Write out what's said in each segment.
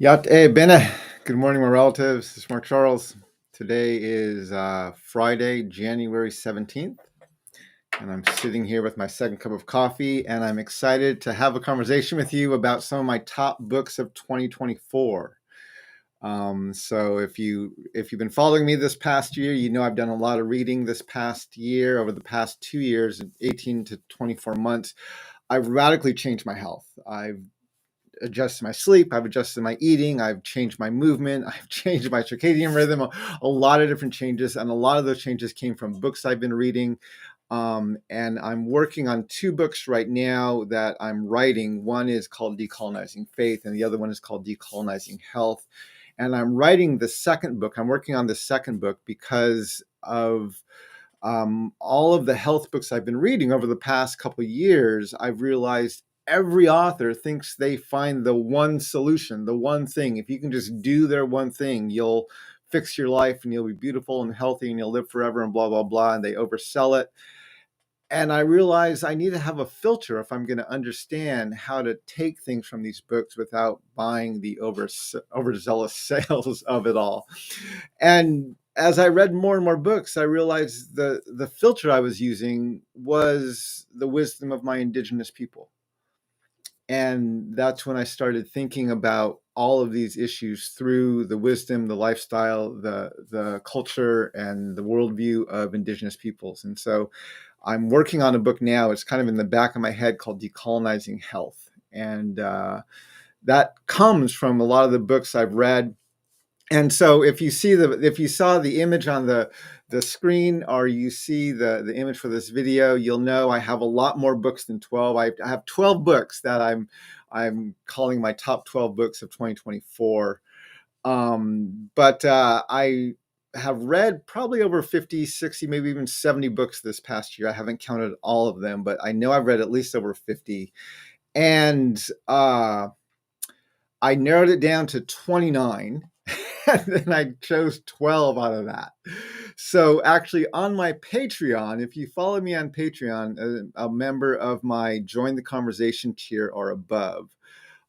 Yate bene. Good morning, my relatives. This is Mark Charles. Today is Friday, January 17th, and I'm sitting here with my second cup of coffee, and I'm excited to have a conversation with you about some of my top books of 2024. So if you've been following me this past year, you know I've done a lot of reading this past year. Over the past 2 years, 18 to 24 months, I've radically changed my health. I've adjusted my sleep, I've adjusted my eating, I've changed my movement, I've changed my circadian rhythm, a lot of different changes. And a lot of those changes came from books I've been reading. And I'm working on two books right now that I'm writing. One is called Decolonizing Faith, and the other one is called Decolonizing Health. And I'm writing the second book. I'm working on the second book because of all of the health books I've been reading over the past couple of years. I've realized every author thinks they find the one solution, the one thing. If you can just do their one thing, you'll fix your life and you'll be beautiful and healthy and you'll live forever and blah, blah, blah. And they oversell it. And I realized I need to have a filter if I'm going to understand how to take things from these books without buying the overzealous sales of it all. And as I read more and more books, I realized the filter I was using was the wisdom of my indigenous people. And that's when I started thinking about all of these issues through the wisdom, the lifestyle, the culture, and the worldview of indigenous peoples. And so I'm working on a book now. It's kind of in the back of my head called Decolonizing Health. And that comes from a lot of the books I've read. And so if you saw the image on the screen, or you see the image for this video, you'll know I have a lot more books than 12. I have 12 books that I'm calling my top 12 books of 2024. But I have read probably over 50, 60, maybe even 70 books this past year. I haven't counted all of them, but I know I've read at least over 50. And I narrowed it down to 29. And then I chose 12 out of that. So actually on my Patreon, if you follow me on Patreon, a member of my Join the Conversation tier or above,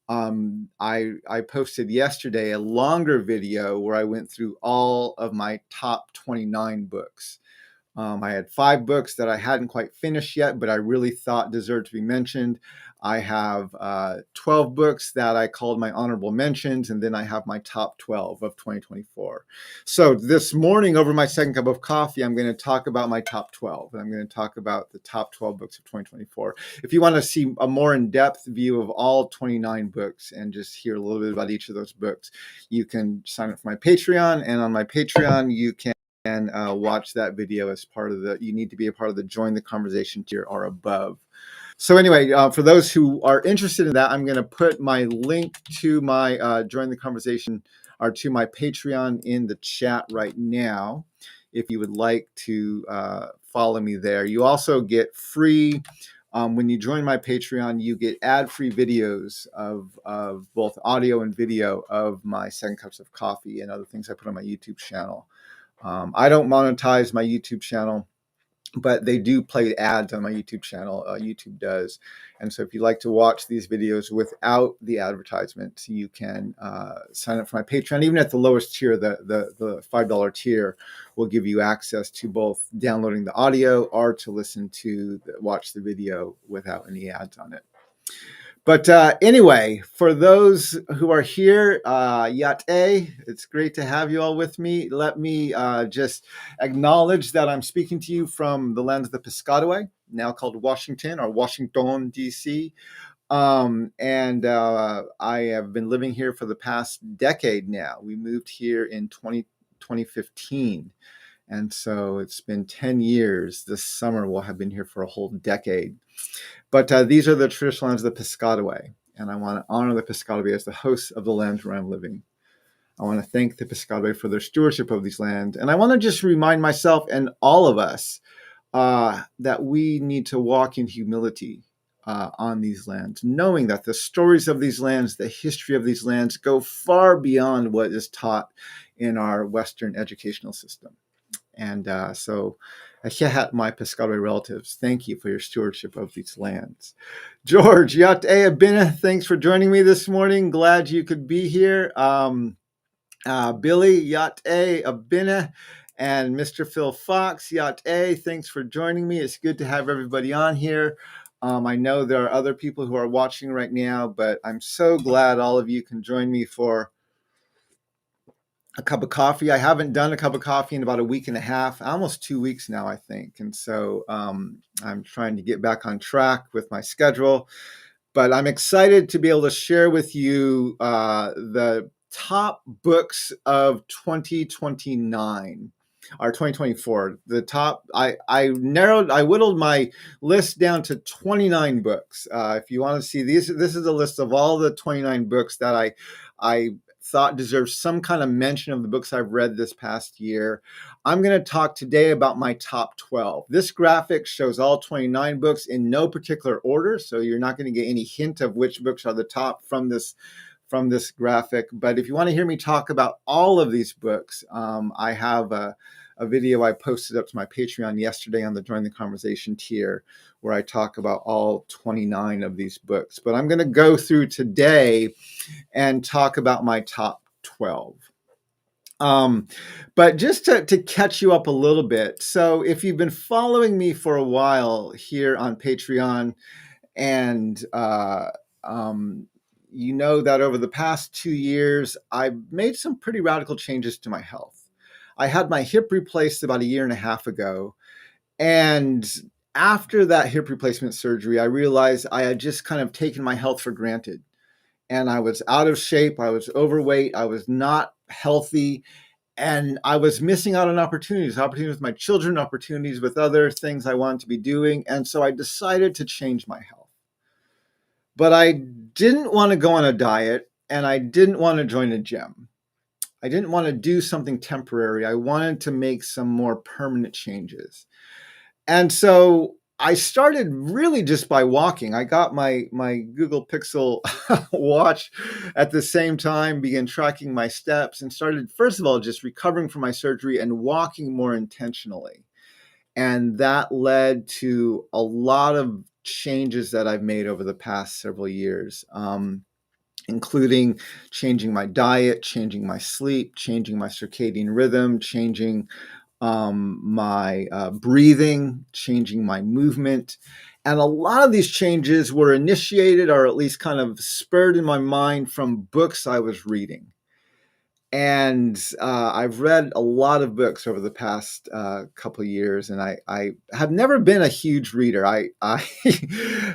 I posted yesterday a longer video where I went through all of my top 29 books. I had 5 books that I hadn't quite finished yet, but I really thought deserved to be mentioned. I have 12 books that I called my honorable mentions, and then I have my top 12 of 2024. So this morning, over my second cup of coffee, I'm going to talk about my top 12, and I'm going to talk about the top 12 books of 2024. If you want to see a more in-depth view of all 29 books and just hear a little bit about each of those books, you can sign up for my Patreon, and on my Patreon, you can watch that video as part of you need to be a part of the Join the Conversation tier or above. So anyway, for those who are interested in that, I'm going to put my link to my Join the Conversation or to my Patreon in the chat right now. If you would like to follow me there. You also get free, when you join my Patreon, you get ad-free videos of both audio and video of my second cups of coffee and other things I put on my YouTube channel. I don't monetize my YouTube channel, but they do play ads on my YouTube channel. YouTube does. And so if you'd like to watch these videos without the advertisements, you can sign up for my Patreon. Even at the lowest tier, the $5 tier will give you access to both downloading the audio or to watch the video without any ads on it. But anyway, for those who are here, Yate, it's great to have you all with me. Let me just acknowledge that I'm speaking to you from the land of the Piscataway, now called Washington or Washington, D.C. And I have been living here for the past decade now. We moved here in 2015. And so it's been 10 years. This summer we'll have been here for a whole decade. But these are the traditional lands of the Piscataway, and I want to honor the Piscataway as the hosts of the lands where I'm living. I want to thank the Piscataway for their stewardship of these lands, and I want to just remind myself and all of us that we need to walk in humility on these lands, knowing that the stories of these lands, the history of these lands go far beyond what is taught in our Western educational system. And so, my Piscataway relatives, thank you for your stewardship of these lands. George, Yate Abina, thanks for joining me this morning. Glad you could be here. Billy, Yate Abina, and Mr. Phil Fox, Yate, thanks for joining me. It's good to have everybody on here. I know there are other people who are watching right now, but I'm so glad all of you can join me for a cup of coffee. I haven't done a cup of coffee in about a week and a half, almost 2 weeks now, I think. And so I'm trying to get back on track with my schedule. But I'm excited to be able to share with you the top books of 2029 or 2024. The top, I whittled my list down to 29 books. If you want to see these, this is a list of all the 29 books that I thought deserved some kind of mention of the books I've read this past year. I'm going to talk today about my top 12. This graphic shows all 29 books in no particular order, so you're not going to get any hint of which books are the top from this graphic. But if you want to hear me talk about all of these books, I have a video I posted up to my Patreon yesterday on the Join the Conversation tier, where I talk about all 29 of these books. But I'm going to go through today and talk about my top 12. But just to catch you up a little bit. So if you've been following me for a while here on Patreon, and you know that over the past 2 years, I've made some pretty radical changes to my health. I had my hip replaced about a year and a half ago. And after that hip replacement surgery, I realized I had just kind of taken my health for granted. And I was out of shape. I was overweight. I was not healthy. And I was missing out on opportunities with my children, opportunities with other things I wanted to be doing. And so I decided to change my health. But I didn't want to go on a diet, and I didn't want to join a gym. I didn't want to do something temporary. I wanted to make some more permanent changes. And so I started really just by walking. I got my Google Pixel watch at the same time, began tracking my steps, and started, first of all, just recovering from my surgery and walking more intentionally. And that led to a lot of changes that I've made over the past several years, including changing my diet, changing my sleep, changing my circadian rhythm, changing my breathing, changing my movement. And a lot of these changes were initiated, or at least kind of spurred in my mind, from books I was reading. And I've read a lot of books over the past couple of years, and I have never been a huge reader. I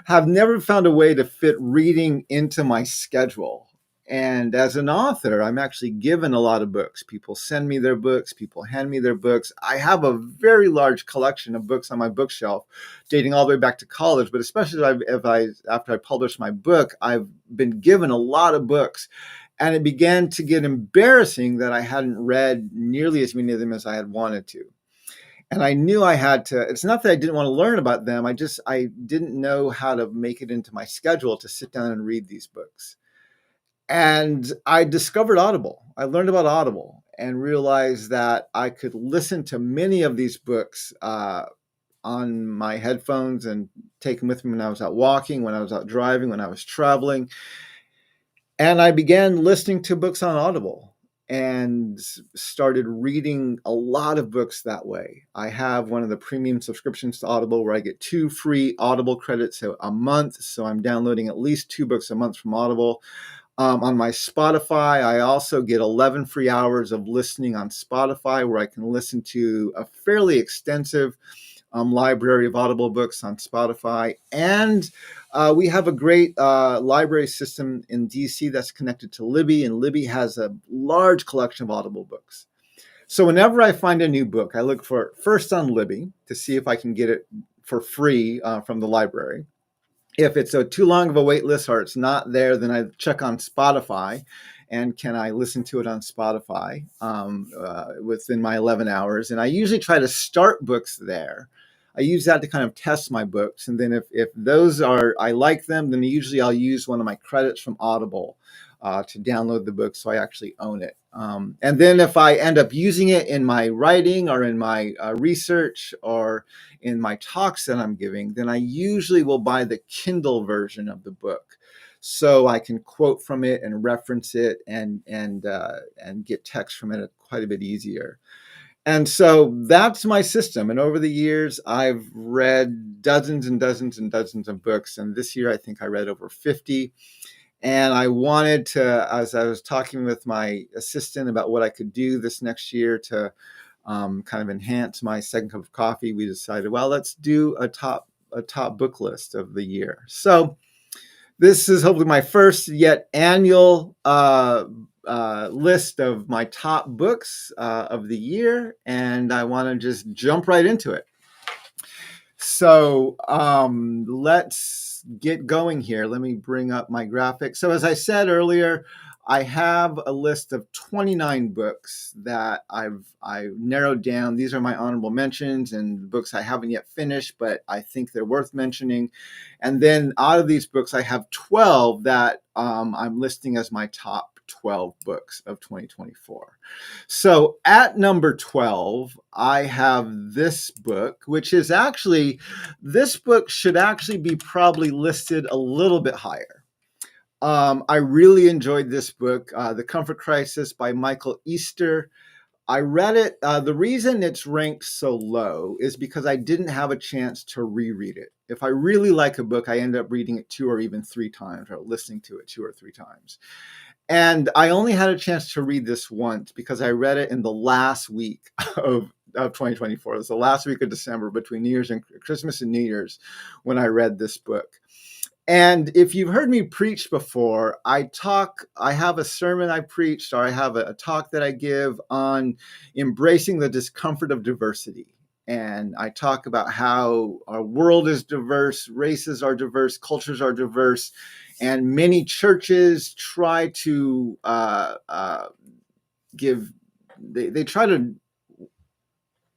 have never found a way to fit reading into my schedule. And as an author, I'm actually given a lot of books. People send me their books. People hand me their books. I have a very large collection of books on my bookshelf, dating all the way back to college. But especially after I published my book, I've been given a lot of books. And it began to get embarrassing that I hadn't read nearly as many of them as I had wanted to. And I knew I had to. It's not that I didn't want to learn about them. I didn't know how to make it into my schedule to sit down and read these books. And I discovered Audible. I learned about Audible and realized that I could listen to many of these books on my headphones and take them with me when I was out walking, when I was out driving, when I was traveling. And I began listening to books on Audible and started reading a lot of books that way. I have one of the premium subscriptions to Audible where I get 2 free Audible credits a month. So I'm downloading at least 2 books a month from Audible. On my Spotify, I also get 11 free hours of listening on Spotify, where I can listen to a fairly extensive library of Audible books on Spotify. And we have a great library system in DC that's connected to Libby, and Libby has a large collection of Audible books. So whenever I find a new book, I look for it first on Libby to see if I can get it for free from the library. If it's too long of a wait list or it's not there, then I check on Spotify. And can I listen to it on Spotify within my 11 hours? And I usually try to start books there. I use that to kind of test my books. And then if those I like them, then usually I'll use one of my credits from Audible to download the book, so I actually own it. And then if I end up using it in my writing or in my research or in my talks that I'm giving, then I usually will buy the Kindle version of the book, so I can quote from it and reference it and get text from it quite a bit easier. And so that's my system. And over the years, I've read dozens and dozens and dozens of books. And this year, I think I read over 50. And I wanted to, as I was talking with my assistant about what I could do this next year to kind of enhance my second cup of coffee, we decided, well, let's do a top book list of the year. So this is hopefully my first yet annual list of my top books of the year, and I want to just jump right into it. So let's get going here. Let me bring up my graphic. So as I said earlier, I have a list of 29 books that I've narrowed down. These are my honorable mentions and books I haven't yet finished, but I think they're worth mentioning. And then out of these books, I have 12 that I'm listing as my top 12 books of 2024. So at number 12, I have this book, which is actually, this book should actually be probably listed a little bit higher. I really enjoyed this book, The Comfort Crisis by Michael Easter. I read it. The reason it's ranked so low is because I didn't have a chance to reread it. If I really like a book, I end up reading it 2 or even 3 times, or listening to it 2 or 3 times. And I only had a chance to read this once because I read it in the last week of 2024. It was the last week of December, between New Year's and Christmas and New Year's, when I read this book. And if you've heard me preach before, I have a sermon I preached, or I have a talk that I give on embracing the discomfort of diversity. And I talk about how our world is diverse, races are diverse, cultures are diverse, and many churches try to they try to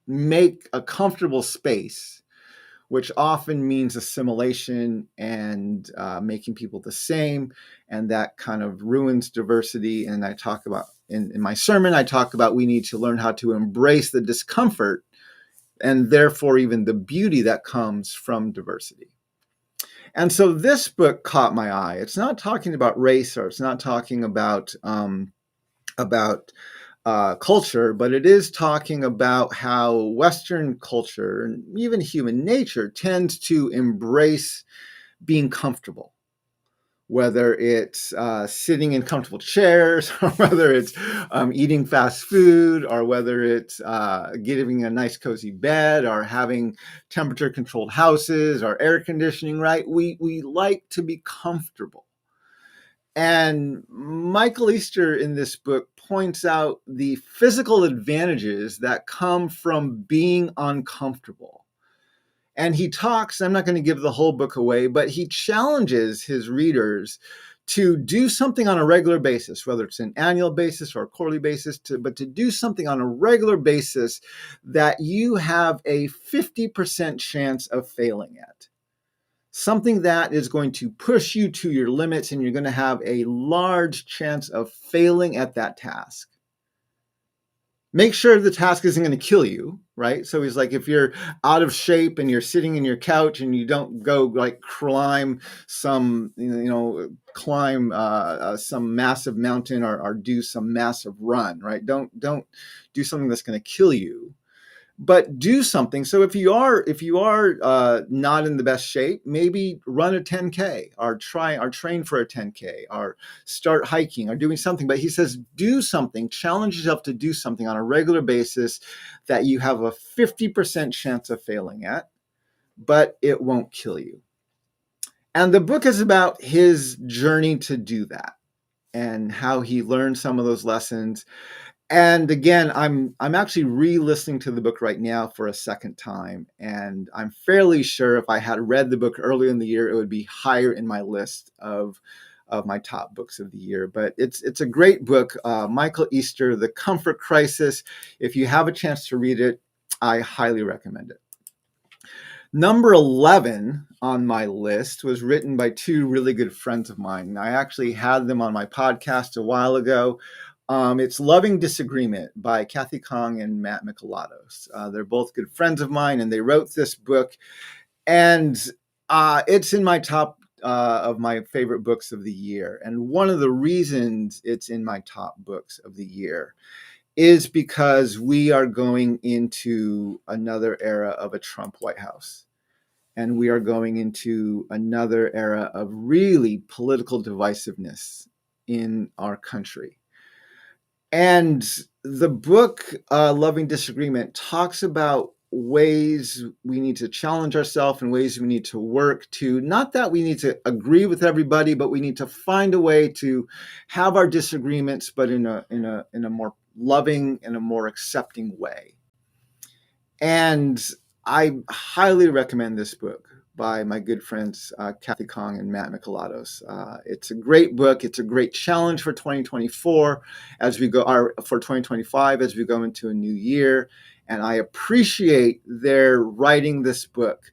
make a comfortable space, which often means assimilation and making people the same, and that kind of ruins diversity. And I talk about, in my sermon, I talk about we need to learn how to embrace the discomfort and therefore even the beauty that comes from diversity. And so this book caught my eye. It's not talking about race, or it's not talking about culture, but it is talking about how Western culture and even human nature tends to embrace being comfortable, whether it's sitting in comfortable chairs, or whether it's eating fast food, or whether it's getting a nice cozy bed, or having temperature controlled houses, or air conditioning, right? We like to be comfortable. And Michael Easter in this book points out the physical advantages that come from being uncomfortable. And he talks, I'm not going to give the whole book away, but he challenges his readers to do something on a regular basis, whether it's an annual basis or a quarterly basis, but to do something on a regular basis that you have a 50% chance of failing at. Something that is going to push you to your limits, and you're going to have a large chance of failing at that task. Make sure the task isn't going to kill you, right? So he's like, if you're out of shape and you're sitting in your couch and you don't go like climb some, some massive mountain, or do some massive run, right? Don't do something that's going to kill you. But do something. So if you are not in the best shape, maybe run a 10K, or train for a 10K, or start hiking, or doing something. But he says, do something, challenge yourself to do something on a regular basis that you have a 50% chance of failing at, but it won't kill you. And the book is about his journey to do that, and how he learned some of those lessons. And again, I'm actually re-listening to the book right now for a second time, and I'm fairly sure if I had read the book earlier in the year, it would be higher in my list of my top books of the year. But it's a great book, Michael Easter, The Comfort Crisis. If you have a chance to read it, I highly recommend it. Number 11 on my list was written by two really good friends of mine. I actually had them on my podcast a while ago. It's Loving Disagreement by Kathy Kong and Matt Michelatos. They're both good friends of mine, and they wrote this book. And it's in my top of my favorite books of the year. And one of the reasons it's in my top books of the year is because we are going into another era of a Trump White House. And we are going into another era of really political divisiveness in our country. And the book, Loving Disagreement, talks about ways we need to challenge ourselves and ways we need to work to, not that we need to agree with everybody, but we need to find a way to have our disagreements, but in a more loving and a more accepting way. And I highly recommend this book by my good friends Kathy Kong and Matt Michelatos. It's a great book. It's a great challenge for 2024 as we go, or for 2025 as we go into a new year. And I appreciate their writing this book.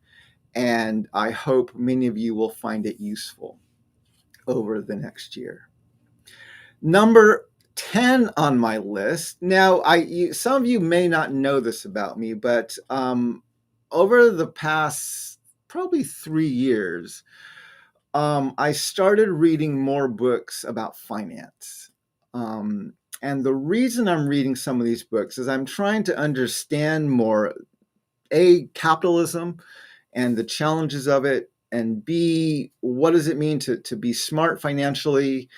And I hope many of you will find it useful over the next year. Number 10 on my list. Now, some of you may not know this about me, but over the past probably 3 years, I started reading more books about finance. And the reason I'm reading some of these books is I'm trying to understand more, A, capitalism and the challenges of it, and B, what does it mean to be smart financially?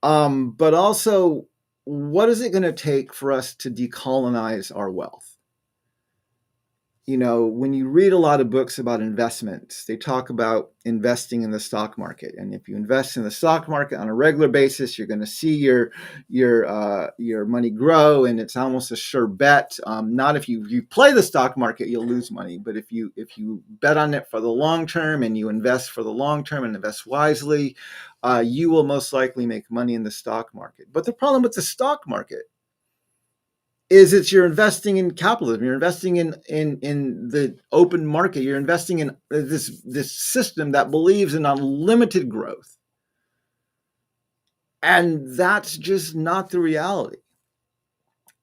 But also, what is it going to take for us to decolonize our wealth? You know, when you read a lot of books about investments, they talk about investing in the stock market, and if you invest in the stock market on a regular basis, you're going to see your money grow, and it's almost a sure bet. Not if you play the stock market, you'll lose money, but if you bet on it for the long term and you invest for the long term and invest wisely, you will most likely make money in the stock market. But the problem with the stock market is you're investing in capitalism. You're investing in the open market. You're investing in this system that believes in unlimited growth. And that's just not the reality.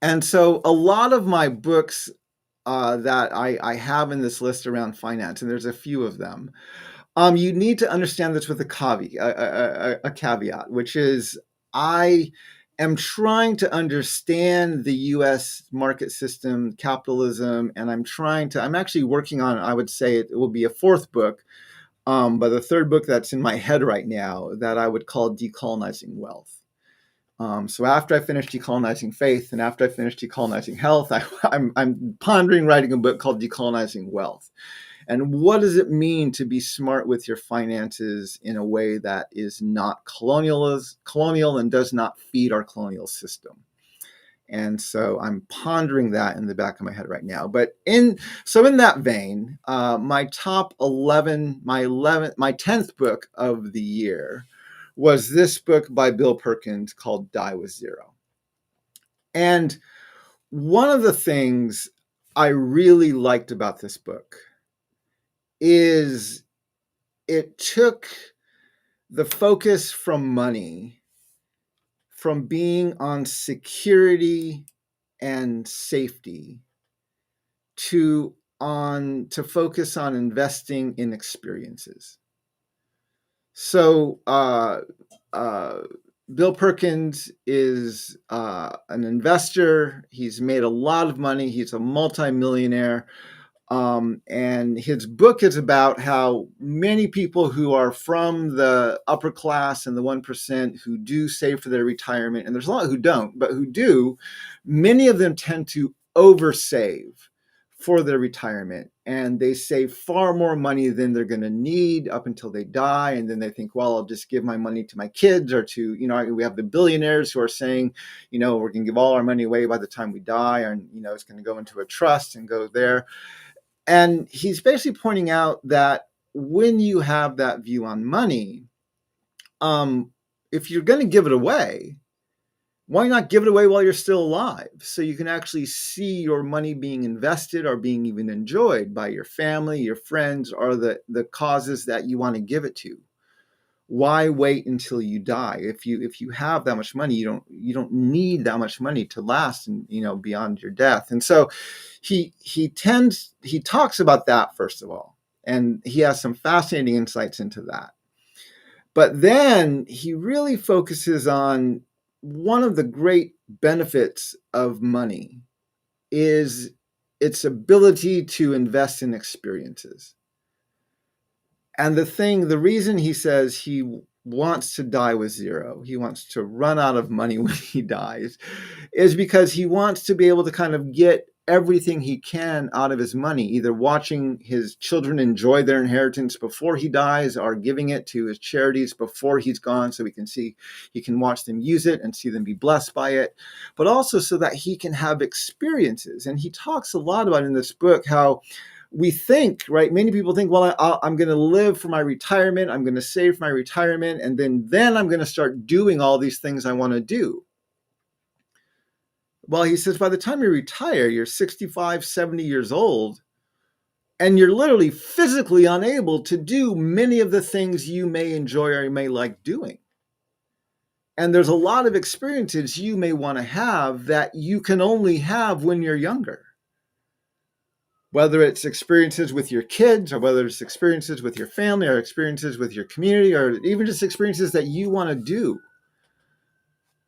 And so a lot of my books that I have in this list around finance, and there's a few of them, you need to understand this with a caveat, which is I am trying to understand the U.S. market system, capitalism, and I'm actually working on, I would say it will be a fourth book, but the third book that's in my head right now that I would call Decolonizing Wealth. So after I finish Decolonizing Faith and after I finish Decolonizing Health, I'm pondering writing a book called Decolonizing Wealth. And what does it mean to be smart with your finances in a way that is not colonial and does not feed our colonial system? And so I'm pondering that in the back of my head right now. But in that vein, my top 11, my 10th book of the year was this book by Bill Perkins called Die with Zero. And one of the things I really liked about this book is it took the focus from money, from being on security and safety, to focus on investing in experiences. So Bill Perkins is an investor. He's made a lot of money. He's a multimillionaire. And his book is about how many people who are from the upper class and the 1% who do save for their retirement, and there's a lot who don't, but who do, many of them tend to oversave for their retirement. And they save far more money than they're going to need up until they die. And then they think, well, I'll just give my money to my kids or to, we have the billionaires who are saying, we're going to give all our money away by the time we die. And, it's going to go into a trust and go there. And he's basically pointing out that when you have that view on money, if you're going to give it away, Why not give it away while you're still alive so you can actually see your money being invested or being even enjoyed by your family, your friends, or the causes that you want to give it to? Why wait until you die? If you have that much money, you don't need that much money to last and beyond your death. And so he talks about that first of all, and he has some fascinating insights into that. But then he really focuses on one of the great benefits of money is its ability to invest in experiences. And the reason he says he wants to die with zero, he wants to run out of money when he dies, is because he wants to be able to kind of get everything he can out of his money, either watching his children enjoy their inheritance before he dies or giving it to his charities before he's gone so he can watch them use it and see them be blessed by it, but also so that he can have experiences. And he talks a lot about in this book how we think, right? Many people think, well, I'm going to live for my retirement. I'm going to save for my retirement. And then I'm going to start doing all these things I want to do. Well, he says, by the time you retire, you're 65, 70 years old, and you're literally physically unable to do many of the things you may enjoy or you may like doing. And there's a lot of experiences you may want to have that you can only have when you're younger. Whether it's experiences with your kids or whether it's experiences with your family or experiences with your community or even just experiences that you want to do.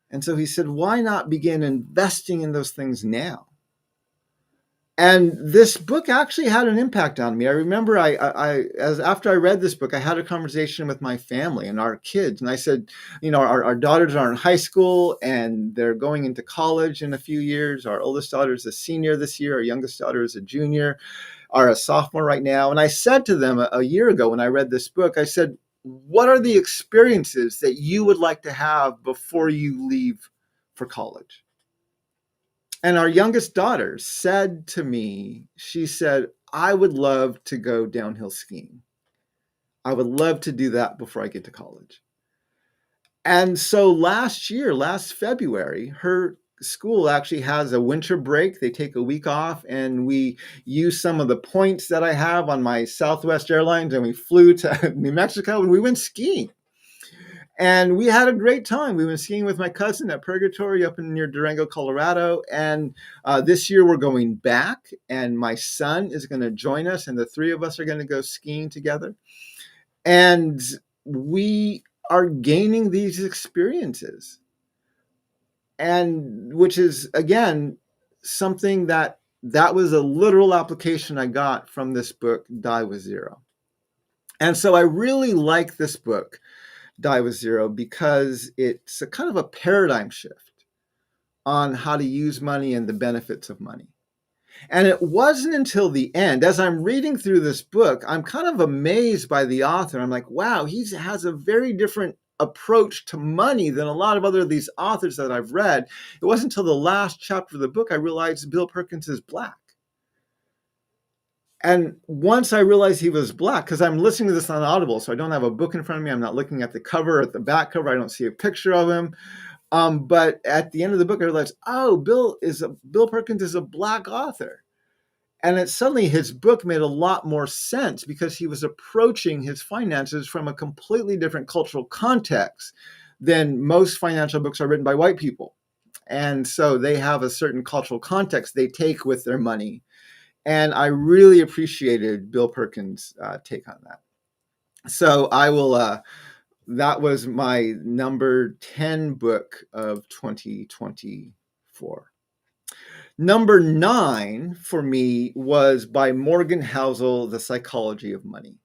And so he said, why not begin investing in those things now? And this book actually had an impact on me. I remember after I read this book, I had a conversation with my family and our kids. And I said, our daughters are in high school and they're going into college in a few years. Our oldest daughter is a senior this year. Our youngest daughter is a junior, are a sophomore right now. And I said to them a year ago when I read this book, I said, what are the experiences that you would like to have before you leave for college? And our youngest daughter said to me, she said, I would love to go downhill skiing. I would love to do that before I get to college. And so last February, her school actually has a winter break. They take a week off, and we use some of the points that I have on my Southwest Airlines, and we flew to New Mexico and we went skiing. And we had a great time. We went skiing with my cousin at Purgatory up in near Durango, Colorado. And this year we're going back, and my son is going to join us, and the three of us are going to go skiing together. And we are gaining these experiences, and which is again something that was a literal application I got from this book, Die with Zero. And so I really like this book, Die with Zero, because it's a kind of a paradigm shift on how to use money and the benefits of money. And it wasn't until the end, as I'm reading through this book, I'm kind of amazed by the author. I'm like, wow, he has a very different approach to money than a lot of other of these authors that I've read. It wasn't until the last chapter of the book I realized Bill Perkins is Black. And once I realized he was Black, because I'm listening to this on Audible, so I don't have a book in front of me. I'm not looking at the cover, at the back cover. I don't see a picture of him. But at the end of the book, I realized, oh, Bill Perkins is a Black author. And it suddenly his book made a lot more sense because he was approaching his finances from a completely different cultural context than most financial books are written by white people. And so they have a certain cultural context they take with their money. And I really appreciated Bill Perkins' take on that. So I will, that was my number 10 book of 2024. Number 9 for me was by Morgan Housel, The Psychology of Money.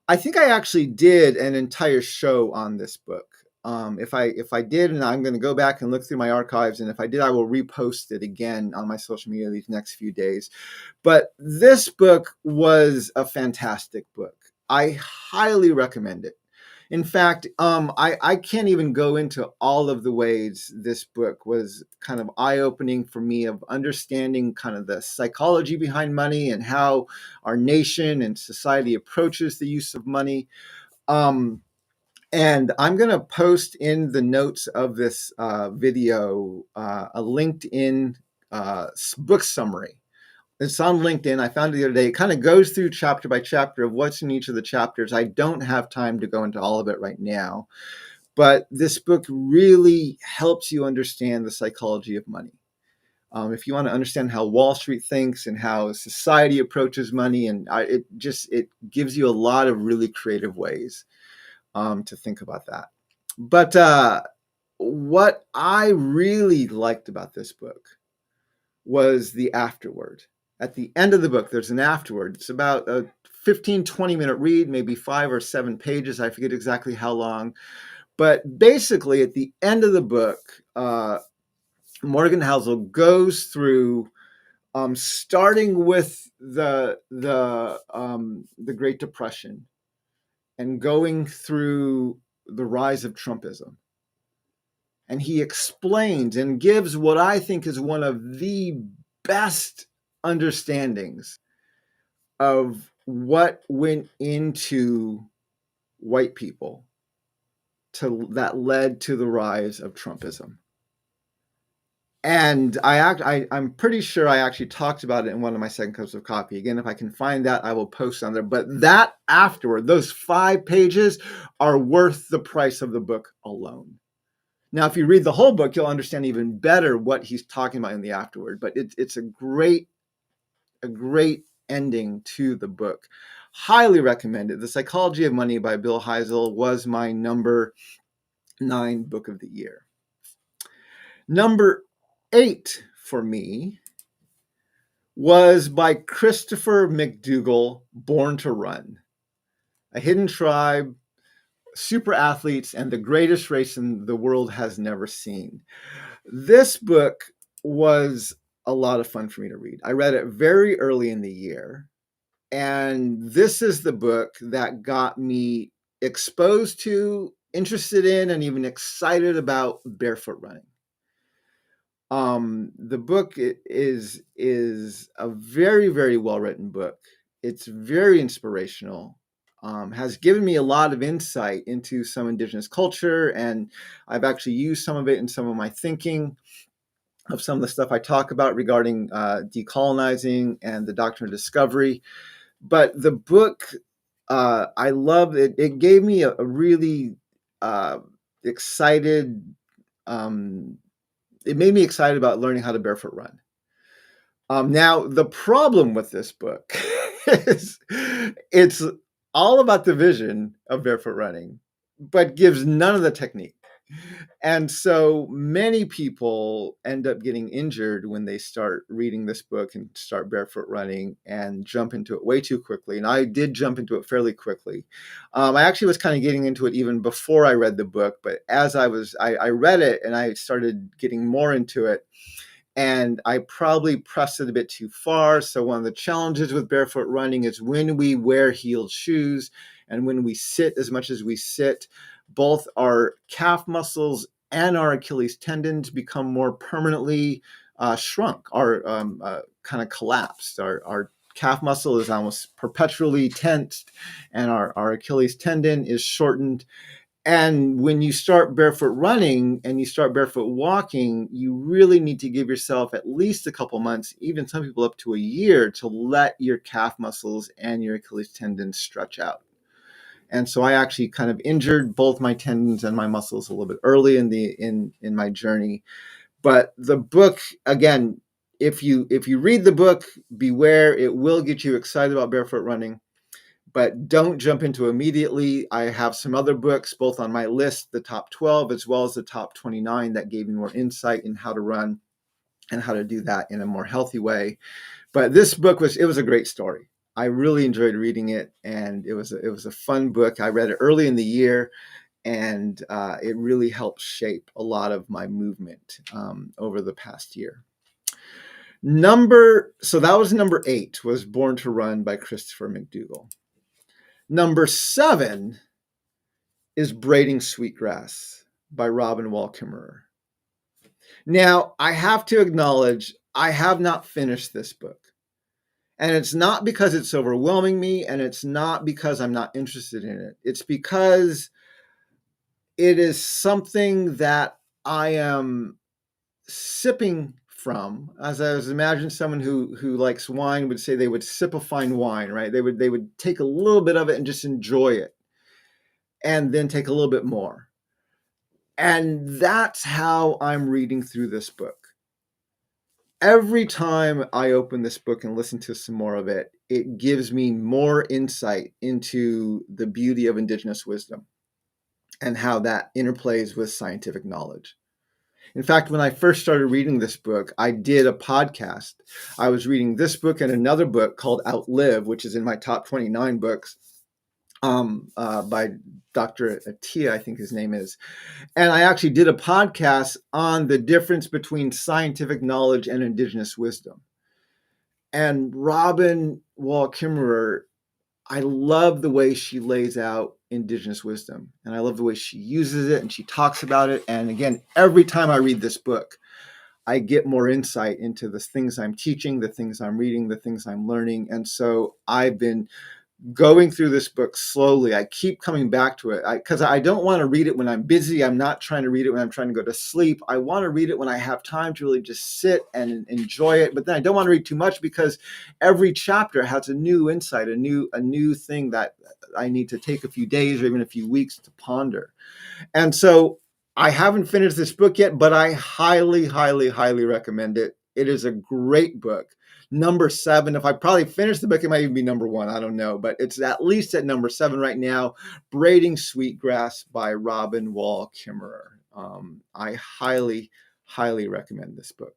I think I actually did an entire show on this book. If I did, and I'm going to go back and look through my archives, and if I did, I will repost it again on my social media these next few days. But this book was a fantastic book. I highly recommend it. In fact, I can't even go into all of the ways this book was kind of eye-opening for me of understanding kind of the psychology behind money and how our nation and society approaches the use of money. And I'm going to post in the notes of this video a LinkedIn book summary. It's on LinkedIn. I found it the other day. It kind of goes through chapter by chapter of what's in each of the chapters. I don't have time to go into all of it right now, but this book really helps you understand the psychology of money. If you want to understand how Wall Street thinks and how society approaches money, and it gives you a lot of really creative ways to think about that. But what I really liked about this book was the afterword. At the end of the book, there's an afterword. It's about a 15, 20-minute read, maybe 5 or 7 pages. I forget exactly how long. But basically, at the end of the book, Morgan Housel goes through starting with the Great Depression and going through the rise of Trumpism. And he explains and gives what I think is one of the best understandings of what went into white people that led to the rise of Trumpism. And I'm pretty sure I actually talked about it in one of my second cups of coffee. Again, if I can find that, I will post on there. But that afterward, those 5 pages are worth the price of the book alone. Now, if you read the whole book, you'll understand even better what he's talking about in the afterword. But it's a great ending to the book. Highly recommended. The Psychology of Money by Bill Hysel was my number 9 book of the year. Number 8 for me was by Christopher McDougall, Born to Run. A Hidden Tribe, Super Athletes, and the Greatest Race the World Has Never Seen. This book was a lot of fun for me to read. I read it very early in the year, and this is the book that got me exposed to, interested in, and even excited about barefoot running. The book is a very, very well-written book. It's very inspirational, has given me a lot of insight into some indigenous culture, and I've actually used some of it in some of my thinking of some of the stuff I talk about regarding decolonizing and the doctrine of discovery. But the book, I love it. It gave me a really excited, it made me excited about learning how to barefoot run. Now, the problem with this book is it's all about the vision of barefoot running, but gives none of the technique. And so many people end up getting injured when they start reading this book and start barefoot running and jump into it way too quickly. And I did jump into it fairly quickly. I actually was kind of getting into it even before I read the book, but as I read it and I started getting more into it, and I probably pressed it a bit too far. So one of the challenges with barefoot running is when we wear heeled shoes and when we sit as much as we sit, both our calf muscles and our Achilles tendons become more permanently shrunk or kind of collapsed. Our calf muscle is almost perpetually tensed, and our Achilles tendon is shortened. And when you start barefoot running and you start barefoot walking, you really need to give yourself at least a couple months, even some people up to a year, to let your calf muscles and your Achilles tendons stretch out. And so I actually kind of injured both my tendons and my muscles a little bit early in my journey. But the book, again, if you read the book, beware, it will get you excited about barefoot running. But don't jump into it immediately. I have some other books, both on my list, the top 12, as well as the top 29, that gave me more insight in how to run and how to do that in a more healthy way. But this book was a great story. I really enjoyed reading it, and it was a fun book. I read it early in the year, and it really helped shape a lot of my movement over the past year. So that was number 8, was Born to Run by Christopher McDougall. Number 7 is Braiding Sweetgrass by Robin Wall Kimmerer. Now, I have to acknowledge, I have not finished this book. And it's not because it's overwhelming me, and it's not because I'm not interested in it. It's because it is something that I am sipping from. As I was imagining someone who likes wine would say they would sip a fine wine, right? They would take a little bit of it and just enjoy it, and then take a little bit more. And that's how I'm reading through this book. Every time I open this book and listen to some more of it, it gives me more insight into the beauty of indigenous wisdom and how that interplays with scientific knowledge. In fact, when I first started reading this book, I did a podcast. I was reading this book and another book called Outlive, which is in my top 29 books, by Dr. Atia, I think his name is. And I actually did a podcast on the difference between scientific knowledge and indigenous wisdom. And Robin Wall Kimmerer, I love the way she lays out indigenous wisdom, and I love the way she uses it and she talks about it. And again, every time I read this book, I get more insight into the things I'm teaching, the things I'm reading, the things I'm learning. And so I've been going through this book slowly. I keep coming back to it because I don't want to read it when I'm busy. I'm not trying to read it when I'm trying to go to sleep. I want to read it when I have time to really just sit and enjoy it. But then I don't want to read too much because every chapter has a new insight, a new thing that I need to take a few days or even a few weeks to ponder. And so I haven't finished this book yet, but I highly, highly, highly recommend it. It is a great book. Number 7, if I probably finish the book, it might even be number 1. I don't know, but it's at least at number 7 right now. Braiding Sweetgrass by Robin Wall Kimmerer. I highly, highly recommend this book.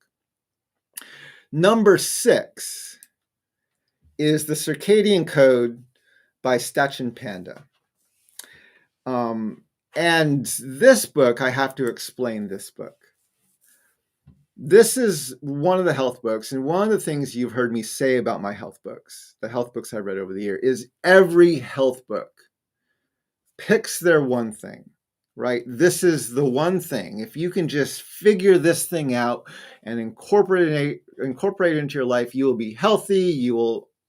Number 6 is The Circadian Code by Stachin Panda. And this book, I have to explain this book. This is one of the health books, and one of the things you've heard me say about my health books, the health books I've read over the year, is every health book picks their one thing, right? This is the one thing. If you can just figure this thing out and incorporate it into your life, you will be healthy,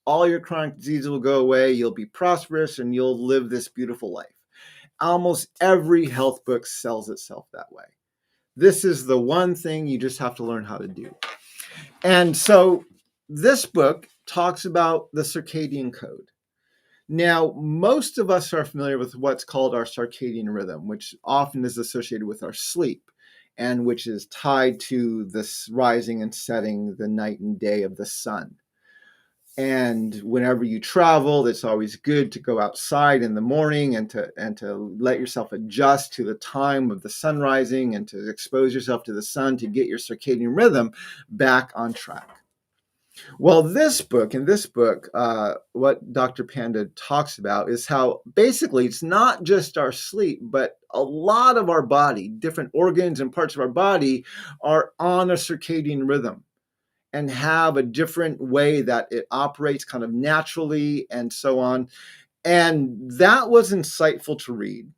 all your chronic diseases will go away, you'll be prosperous, and you'll live this beautiful life. Almost every health book sells itself that way. This is the one thing you just have to learn how to do. And so this book talks about the circadian code. Now, most of us are familiar with what's called our circadian rhythm, which often is associated with our sleep and which is tied to this rising and setting, the night and day of the sun. And whenever you travel, it's always good to go outside in the morning and to let yourself adjust to the time of the sun rising and to expose yourself to the sun to get your circadian rhythm back on track. Well, in this book, what Dr. Panda talks about is how basically it's not just our sleep, but a lot of our body, different organs and parts of our body are on a circadian rhythm and have a different way that it operates kind of naturally and so on. And that was insightful to read.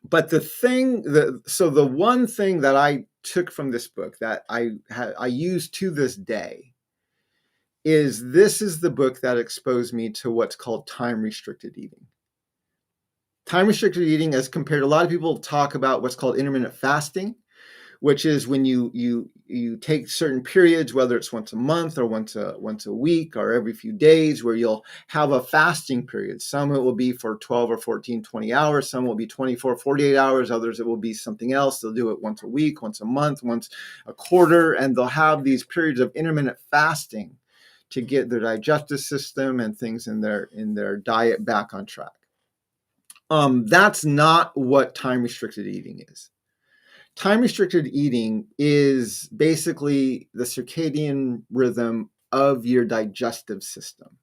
But the one thing that I took from this book that I use to this day is this is the book that exposed me to what's called time-restricted eating. Time-restricted eating, as compared to a lot of people talk about what's called intermittent fasting, which is when you take certain periods, whether it's once a month or once a week or every few days, where you'll have a fasting period. Some it will be for 12 or 14, 20 hours. Some will be 24, 48 hours. Others it will be something else. They'll do it once a week, once a month, once a quarter, and they'll have these periods of intermittent fasting to get their digestive system and things in their diet back on track. That's not what time-restricted eating is. Time-restricted eating is basically the circadian rhythm of your digestive system.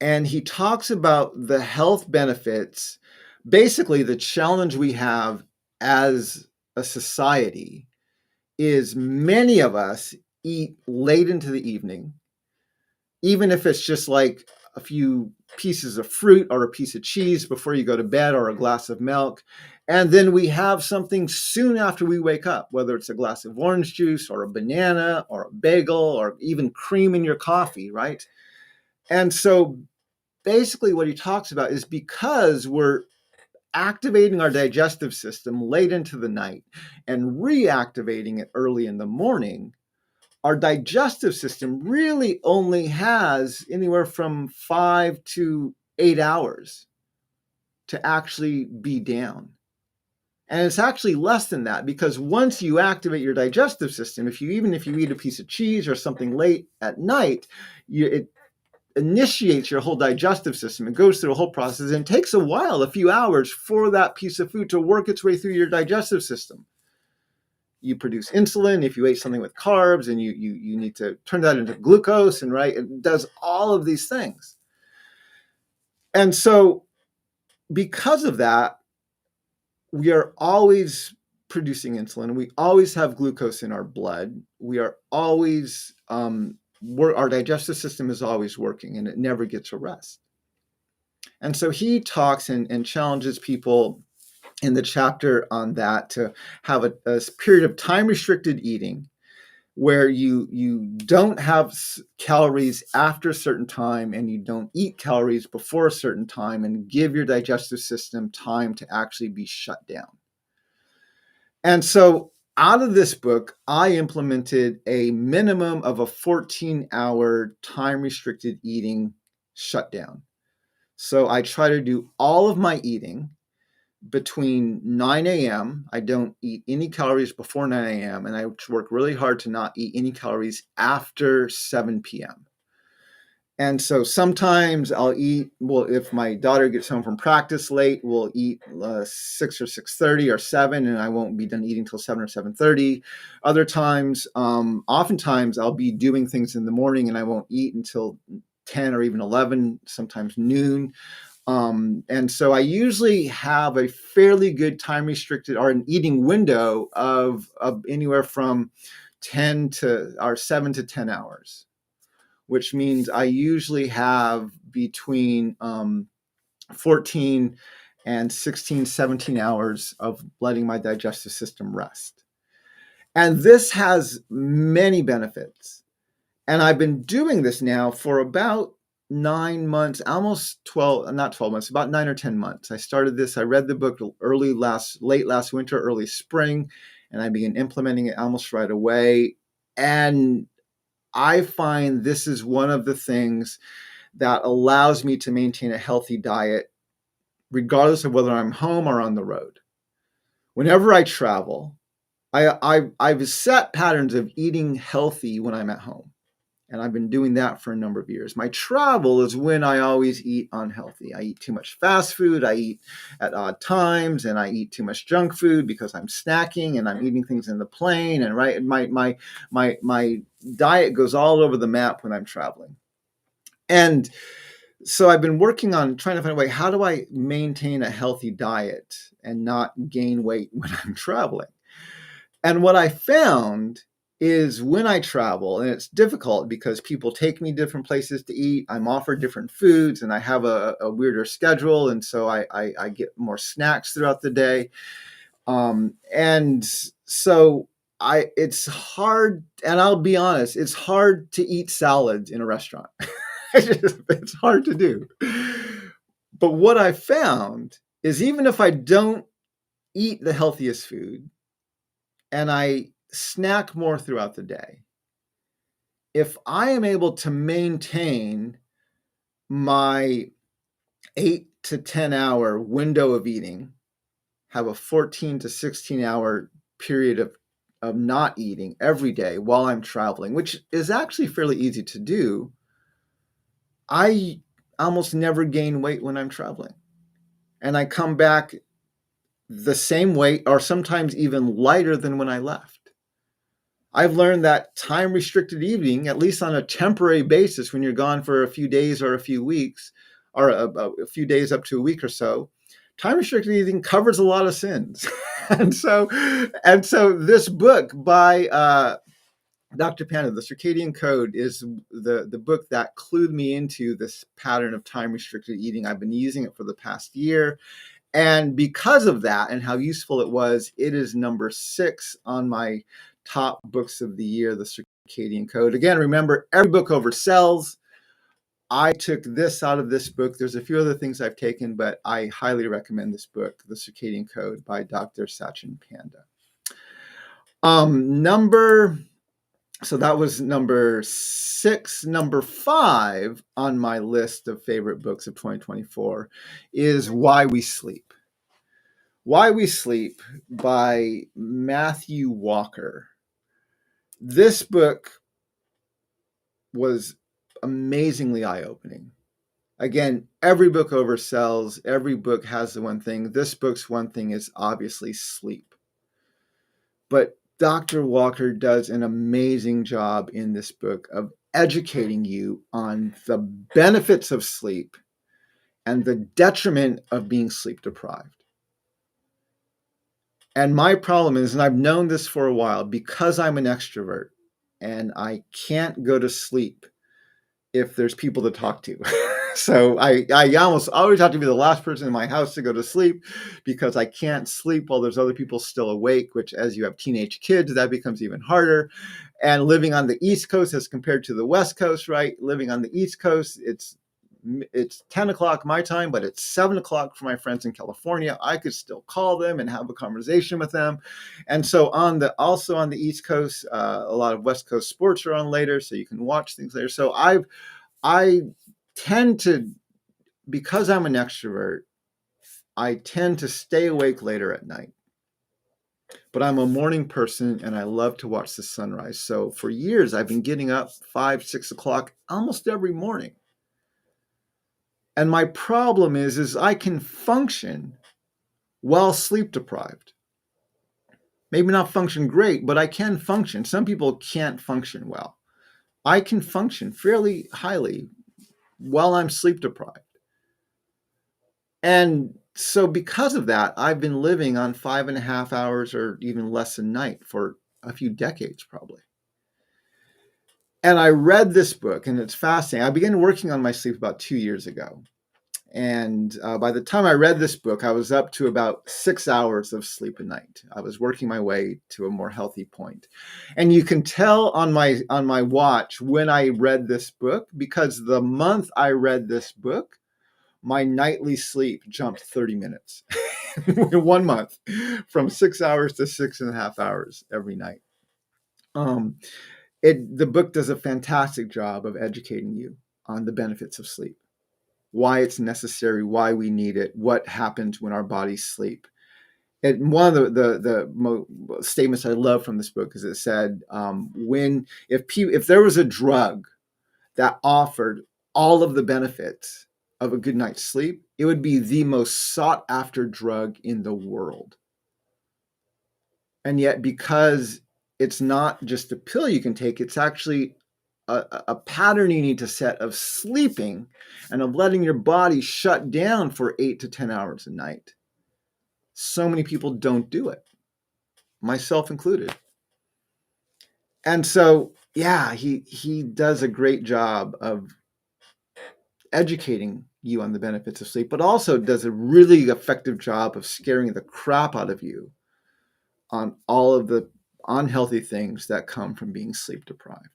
And he talks about the health benefits. Basically, the challenge we have as a society is many of us eat late into the evening, even if it's just like a few pieces of fruit or a piece of cheese before you go to bed or a glass of milk. And then we have something soon after we wake up, whether it's a glass of orange juice or a banana or a bagel or even cream in your coffee, right? And so basically what he talks about is because we're activating our digestive system late into the night and reactivating it early in the morning, our digestive system really only has anywhere from 5 to 8 hours to actually be down. And it's actually less than that, because once you activate your digestive system, even if you eat a piece of cheese or something late at night, it initiates your whole digestive system. It goes through a whole process, and it takes a while, a few hours, for that piece of food to work its way through your digestive system. You produce insulin if you ate something with carbs, and you need to turn that into glucose, and right, it does all of these things. And so because of that, we are always producing insulin. We always have glucose in our blood. We are always, our digestive system is always working, and it never gets a rest. And so he talks and challenges people in the chapter on that to have a period of time-restricted eating where you don't have calories after a certain time, and you don't eat calories before a certain time, and give your digestive system time to actually be shut down. And so out of this book, I implemented a minimum of a 14-hour time-restricted eating shutdown. So I try to do all of my eating between 9 a.m. I don't eat any calories before 9 a.m. And I work really hard to not eat any calories after 7 p.m. And so sometimes I'll eat, well, if my daughter gets home from practice late, we'll eat 6 or 6:30 or 7, and I won't be done eating till 7 or 7:30. Other times, oftentimes I'll be doing things in the morning, and I won't eat until 10 or even 11, sometimes noon. And so I usually have a fairly good time restricted or an eating window of anywhere from 7 to 10 hours, which means I usually have between 14 and 16, 17 hours of letting my digestive system rest. And this has many benefits. And I've been doing this now for about 9 months, almost 12, not 12 months, about 9 or 10 months. I started this, I read the book late last winter, early spring, and I began implementing it almost right away. And I find this is one of the things that allows me to maintain a healthy diet, regardless of whether I'm home or on the road. Whenever I travel, I've set patterns of eating healthy when I'm at home. And I've been doing that for a number of years. My travel is when I always eat unhealthy. I eat too much fast food. I eat at odd times, and I eat too much junk food because I'm snacking and I'm eating things in the plane. And right, my diet goes all over the map when I'm traveling. And so I've been working on trying to find a way, how do I maintain a healthy diet and not gain weight when I'm traveling? And what I found is when I travel, and it's difficult because people take me different places to eat, I'm offered different foods, and I have a weirder schedule, and so I get more snacks throughout the day. And so it's hard, and I'll be honest, it's hard to eat salads in a restaurant. It's hard to do. But what I found is even if I don't eat the healthiest food and I snack more throughout the day, if I am able to maintain my 8 to 10 hour window of eating, have a 14 to 16 hour period of not eating every day while I'm traveling, which is actually fairly easy to do, I almost never gain weight when I'm traveling. And I come back the same weight or sometimes even lighter than when I left. I've learned that time-restricted eating, at least on a temporary basis, when you're gone for a few days or a few weeks, or a few days up to a week or so, time-restricted eating covers a lot of sins. and so this book by Dr. Panda, The Circadian Code, is the book that clued me into this pattern of time-restricted eating. I've been using it for the past year. And because of that and how useful it was, it is number 6 on my top books of the year, The Circadian Code. Again, remember, every book oversells. I took this out of this book. There's a few other things I've taken, but I highly recommend this book, The Circadian Code by Dr. Sachin Panda. So that was number 6. Number 5 on my list of favorite books of 2024 is Why We Sleep. Why We Sleep by Matthew Walker. This book was amazingly eye-opening. Again, every book oversells. Every book has the one thing. This book's one thing is obviously sleep. But Dr. Walker does an amazing job in this book of educating you on the benefits of sleep and the detriment of being sleep deprived. And my problem is, and I've known this for a while, because I'm an extrovert and I can't go to sleep if there's people to talk to. So I almost always have to be the last person in my house to go to sleep because I can't sleep while there's other people still awake, which as you have teenage kids, that becomes even harder. And living on the East Coast as compared to the West Coast, right? Living on the East Coast, it's 10 o'clock my time, but it's 7 o'clock for my friends in California. I could still call them and have a conversation with them. And so also on the East Coast, a lot of West Coast sports are on later, so you can watch things later. So I tend to, because I'm an extrovert, I tend to stay awake later at night. But I'm a morning person and I love to watch the sunrise. So for years, I've been getting up 5, 6 o'clock almost every morning. And my problem is I can function while sleep deprived. Maybe not function great, but I can function. Some people can't function well. I can function fairly highly while I'm sleep deprived. And so because of that, I've been living on 5.5 hours or even less a night for a few decades, probably. And I read this book, and it's fascinating. I began working on my sleep about 2 years ago. And by the time I read this book, I was up to about 6 hours of sleep a night. I was working my way to a more healthy point. And you can tell on my watch when I read this book, because the month I read this book, my nightly sleep jumped 30 minutes in 1 month, from 6 hours to 6.5 hours every night. The book does a fantastic job of educating you on the benefits of sleep, why it's necessary, why we need it, what happens when our bodies sleep. And one of the statements I love from this book is it said, if there was a drug that offered all of the benefits of a good night's sleep, it would be the most sought after drug in the world. And yet, because it's not just a pill you can take, it's actually a pattern you need to set of sleeping and of letting your body shut down for 8 to 10 hours a night. So many people don't do it, myself included. And so, yeah, he does a great job of educating you on the benefits of sleep, but also does a really effective job of scaring the crap out of you on all of the unhealthy things that come from being sleep deprived.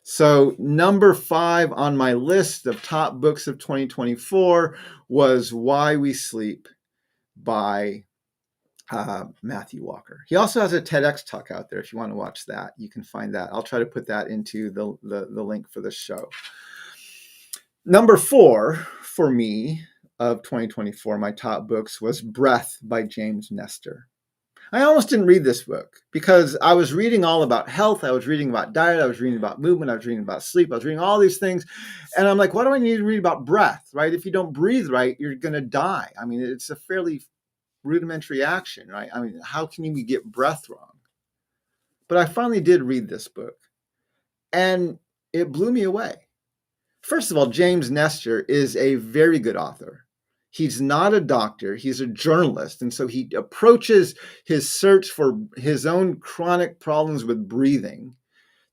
So number 5 on my list of top books of 2024 was Why We Sleep by Matthew Walker. He also has a TEDx talk out there. If you want to watch that, you can find that. I'll try to put that into the link for the show. Number 4 for me of 2024, my top books, was Breath by James Nestor. I almost didn't read this book because I was reading all about health. I was reading about diet. I was reading about movement. I was reading about sleep. I was reading all these things. And I'm like, why do I need to read about breath, right? If you don't breathe right, you're going to die. I mean, it's a fairly rudimentary action, right? I mean, how can you get breath wrong? But I finally did read this book, and it blew me away. First of all, James Nestor is a very good author. He's not a doctor, he's a journalist. And so he approaches his search for his own chronic problems with breathing,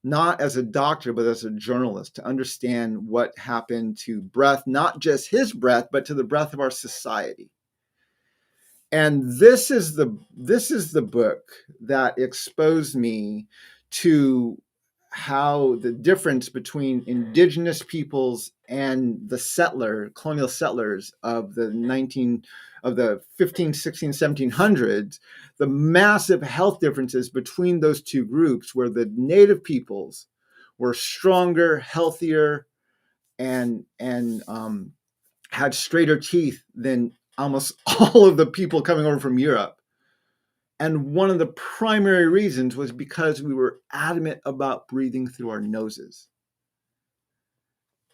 not as a doctor, but as a journalist, to understand what happened to breath, not just his breath, but to the breath of our society. And this is the book that exposed me to how the difference between indigenous peoples and the colonial settlers of the 15, 16, 1700s, the massive health differences between those two groups, where the native peoples were stronger, healthier, and had straighter teeth than almost all of the people coming over from Europe. And one of the primary reasons was because we were adamant about breathing through our noses.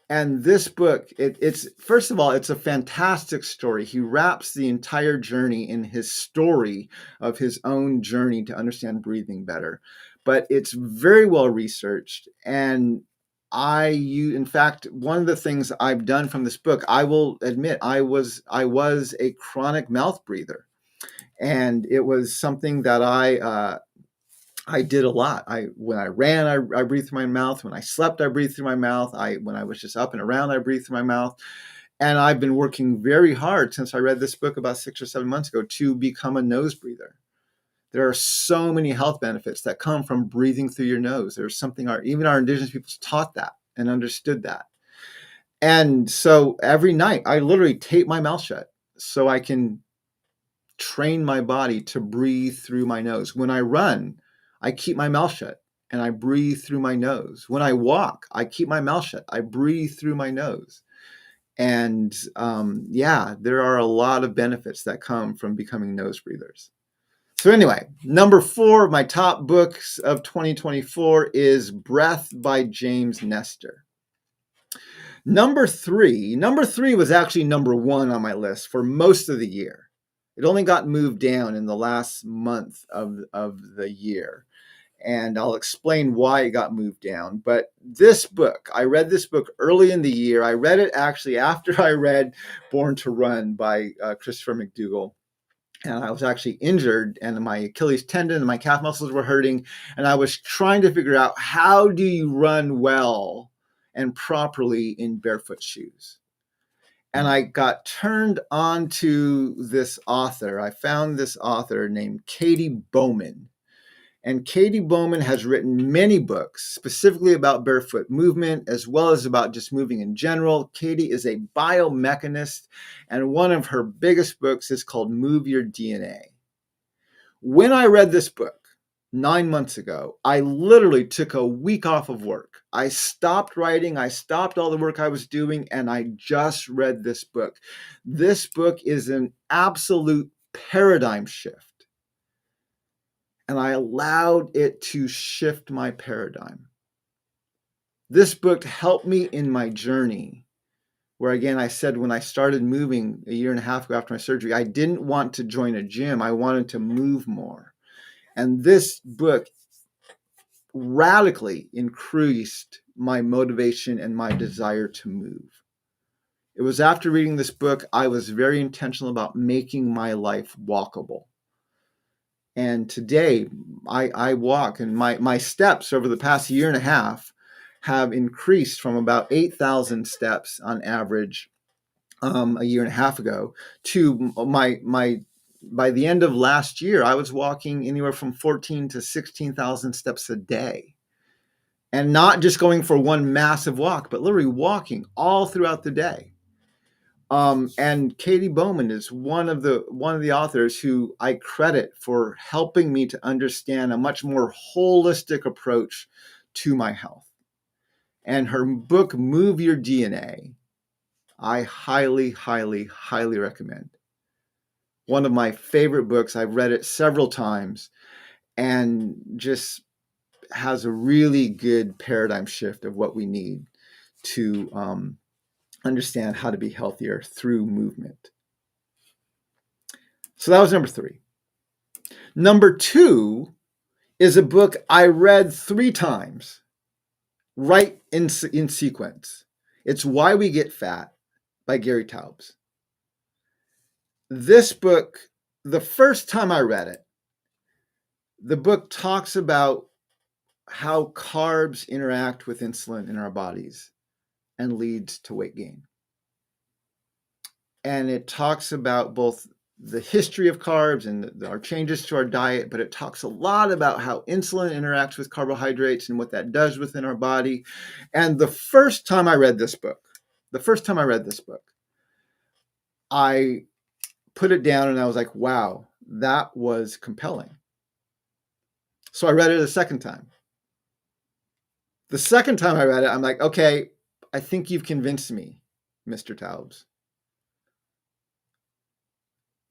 And this book, it's first of all, it's a fantastic story. He wraps the entire journey in his story of his own journey to understand breathing better. But it's very well researched. And in fact, one of the things I've done from this book, I will admit, I was a chronic mouth breather. And it was something that I did a lot. When I ran, I breathed through my mouth. When I slept, I breathed through my mouth. When I was just up and around, I breathed through my mouth. And I've been working very hard since I read this book about 6 or 7 months ago to become a nose breather. There are so many health benefits that come from breathing through your nose. There's something even our indigenous peoples taught that and understood that. And so every night I literally tape my mouth shut so I can train my body to breathe through my nose. When I run, I keep my mouth shut and I breathe through my nose. When I walk, I keep my mouth shut. I breathe through my nose. And yeah, there are a lot of benefits that come from becoming nose breathers. So anyway, number 4 of my top books of 2024 is Breath by James Nestor. Number three was actually number 1 on my list for most of the year. It only got moved down in the last month of the year. And I'll explain why it got moved down. But this book, I read this book early in the year. I read it actually after I read Born to Run by Christopher McDougall. And I was actually injured, and my Achilles tendon and my calf muscles were hurting. And I was trying to figure out, how do you run well and properly in barefoot shoes? And I got turned on to this author. I found this author named Katie Bowman. And Katie Bowman has written many books specifically about barefoot movement, as well as about just moving in general. Katie is a biomechanist, and one of her biggest books is called Move Your DNA. When I read this book 9 months ago, I literally took a week off of work. I stopped writing, I stopped all the work I was doing, and I just read this book. This book is an absolute paradigm shift. And I allowed it to shift my paradigm. This book helped me in my journey, where again, I said when I started moving a year and a half ago after my surgery, I didn't want to join a gym. I wanted to move more. And this book radically increased my motivation and my desire to move. It was after reading this book, I was very intentional about making my life walkable. And today I walk, and my steps over the past year and a half have increased from about 8,000 steps on average a year and a half ago to by the end of last year, I was walking anywhere from 14 to 16,000 steps a day. And not just going for one massive walk, but literally walking all throughout the day. And Katie Bowman is one of the authors who I credit for helping me to understand a much more holistic approach to my health. And her book, Move Your DNA, I highly, highly, highly recommend. One of my favorite books. I've read it several times, and just has a really good paradigm shift of what we need to understand how to be healthier through movement. So that was number 3. Number 2 is a book I read 3 times, right in sequence. It's Why We Get Fat by Gary Taubes. This book, the first time I read it, the book talks about how carbs interact with insulin in our bodies and leads to weight gain. And it talks about both the history of carbs and our changes to our diet, but it talks a lot about how insulin interacts with carbohydrates and what that does within our body. And the first time I read this book, I put it down and I was like, wow, that was compelling. So I read it a second time. The second time I read it, I'm like, okay, I think you've convinced me, Mr. Taubes.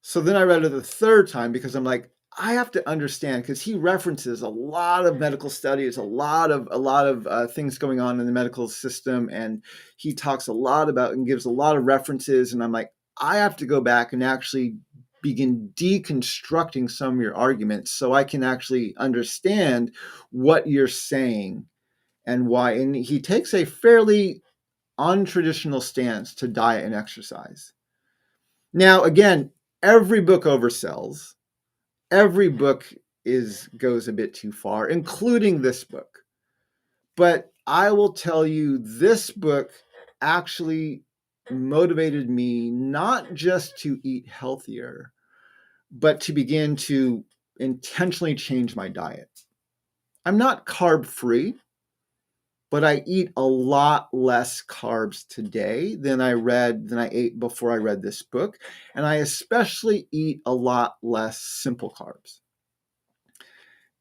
So then I read it the third time because I'm like, I have to understand, because he references a lot of medical studies, a lot of things going on in the medical system, and he talks a lot about and gives a lot of references. And I'm like, I have to go back and actually begin deconstructing some of your arguments so I can actually understand what you're saying and why. And he takes a fairly untraditional stance to diet and exercise. Now, again, every book oversells. Every book goes a bit too far, including this book. But I will tell you, this book actually motivated me not just to eat healthier, but to begin to intentionally change my diet. I'm not carb free, but I eat a lot less carbs today than I ate before I read this book. And I especially eat a lot less simple carbs.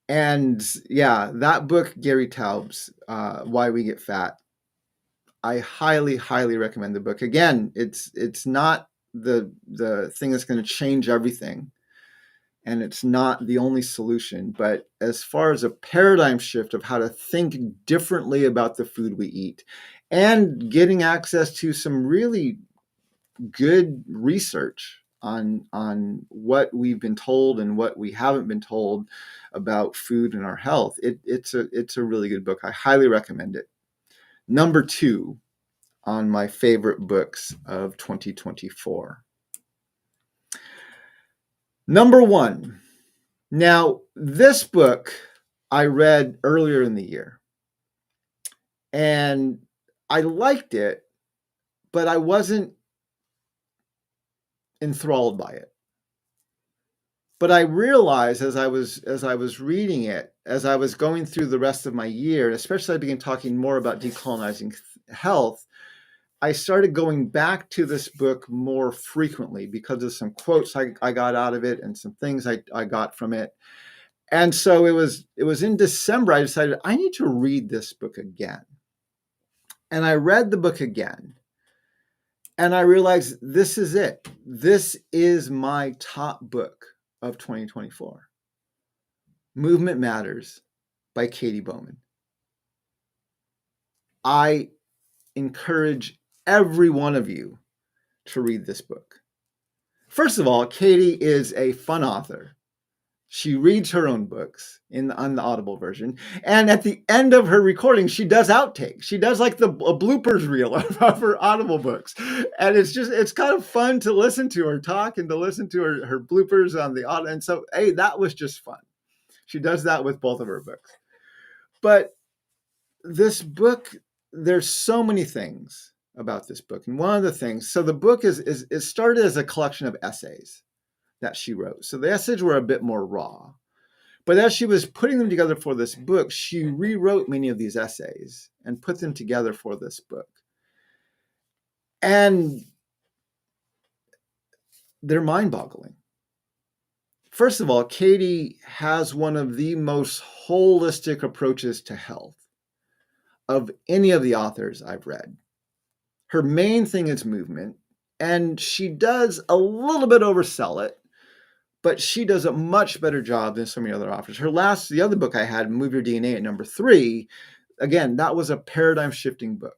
And yeah, that book, Gary Taubes, Why We Get Fat, I highly, highly recommend the book. Again, it's not the thing that's going to change everything, and it's not the only solution. But as far as a paradigm shift of how to think differently about the food we eat, and getting access to some really good research on what we've been told and what we haven't been told about food and our health, it's a really good book. I highly recommend it. Number 2 on my favorite books of 2024. Number 1. Now, this book I read earlier in the year, and I liked it, but I wasn't enthralled by it. But I realized as I was reading it, as I was going through the rest of my year, and especially I began talking more about decolonizing health, I started going back to this book more frequently because of some quotes I got out of it and some things I got from it. And so it was in December, I decided I need to read this book again. And I read the book again. And I realized this is it. This is my top book of 2024. Movement Matters by Katie Bowman. I encourage every one of you to read this book. First of all, Katie is a fun author. She reads her own books on the Audible version. And at the end of her recording, she does outtakes. She does like a bloopers reel of her Audible books. And it's kind of fun to listen to her talk and to listen to her bloopers on the audio. And so, hey, that was just fun. She does that with both of her books. But this book, there's so many things about this book. And one of the things, so the book is started as a collection of essays that she wrote. So the essays were a bit more raw. But as she was putting them together for this book, she rewrote many of these essays and put them together for this book. And they're mind-boggling. First of all, Katie has one of the most holistic approaches to health of any of the authors I've read. Her main thing is movement, and she does a little bit oversell it, but she does a much better job than so many other authors. The other book I had, Move Your DNA, at number 3, again, that was a paradigm shifting book.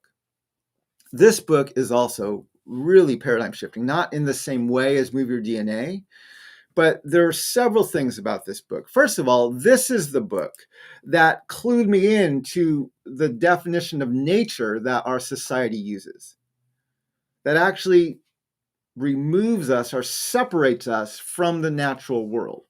This book is also really paradigm shifting, not in the same way as Move Your DNA, but there are several things about this book. First of all, this is the book that clued me into the definition of nature that our society uses, that actually removes us or separates us from the natural world.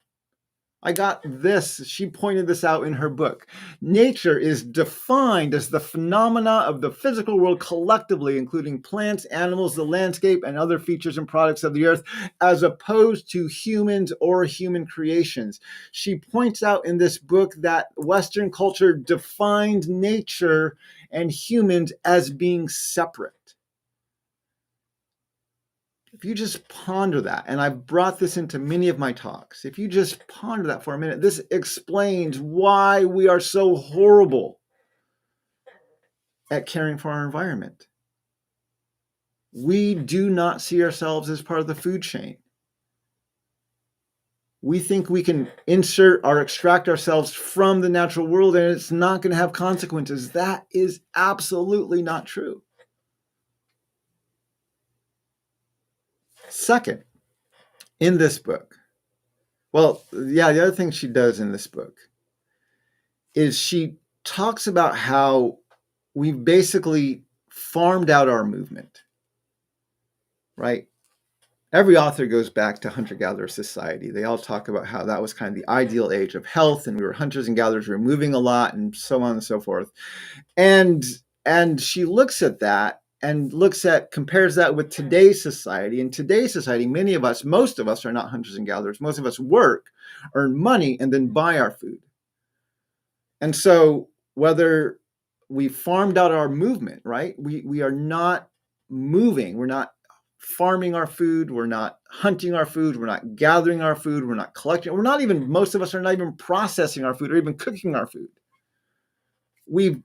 I got this. She pointed this out in her book. Nature is defined as the phenomena of the physical world collectively, including plants, animals, the landscape, and other features and products of the earth, as opposed to humans or human creations. She points out in this book that Western culture defined nature and humans as being separate. If you just ponder that, and I've brought this into many of my talks, if you just ponder that for a minute, this explains why we are so horrible at caring for our environment. We do not see ourselves as part of the food chain. We think we can insert or extract ourselves from the natural world and it's not going to have consequences. That is absolutely not true. Second, in this book, the other thing she does in this book is she talks about how we've basically farmed out our movement, right? Every author goes back to hunter-gatherer society. They all talk about how that was kind of the ideal age of health, and we were hunters and gatherers, we were moving a lot, and so on and so forth. And she looks at that and compares that with today's society. In today's society, most of us are not hunters and gatherers. Most of us work, earn money, and then buy our food. And so whether we farmed out our movement, right? We are not moving. We're not farming our food. We're not hunting our food. We're not gathering our food. We're not collecting. Most of us are not even processing our food or even cooking our food. We've